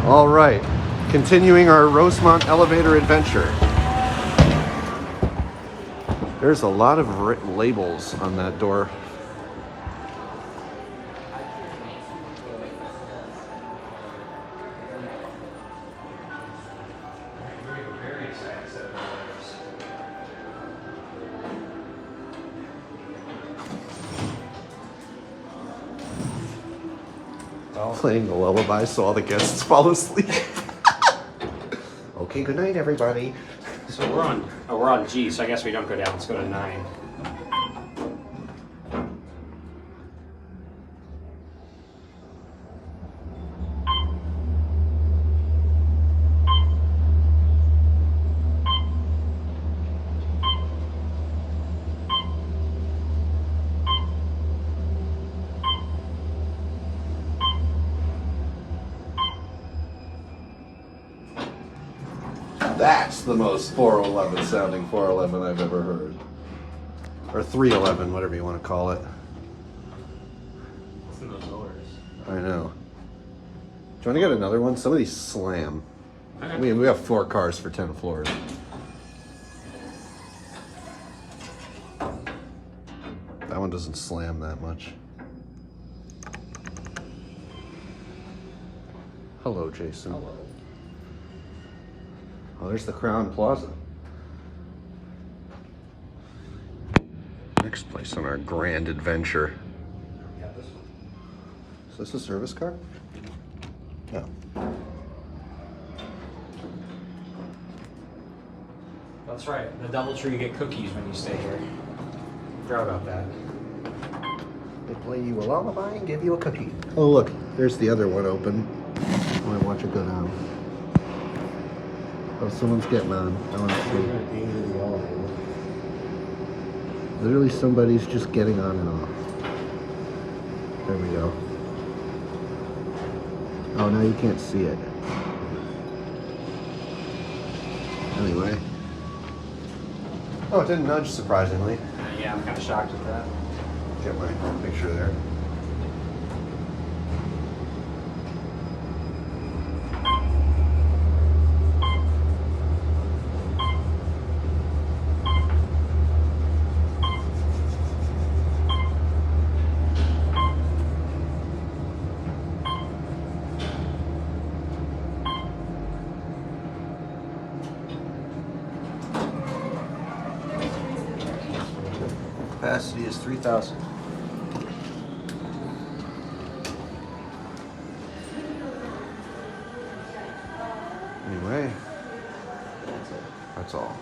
All right, continuing our Rosemont elevator adventure. There's a lot of labels on that door. Playing the lullaby so all the guests fall asleep. Okay, good night, everybody. So we're on G, so I guess we don't go down. Let's go to 9. That's the most 411 sounding 411 I've ever heard. Or 311, whatever you want to call it. What's in those doors? I know. Do you want to get another one? Some of these slam. Okay. We have 4 cars for 10 floors. That one doesn't slam that much. Hello, Jason. Hello. Oh, there's the Crown Plaza. Next place on our grand adventure. Yeah, this one. Is this a service car? No. That's right. The DoubleTree, you get cookies when you stay here. Forgot about that. They play you a lullaby and give you a cookie. Oh, look, there's the other one open. I want to watch it go down. Oh, someone's getting on. I want to see. Literally, somebody's just getting on and off. There we go. Oh, now you can't see it. Anyway. Oh, it didn't nudge, surprisingly. Yeah, I'm kind of shocked at that. Get my picture there. Capacity is 3,000. Anyway, that's all.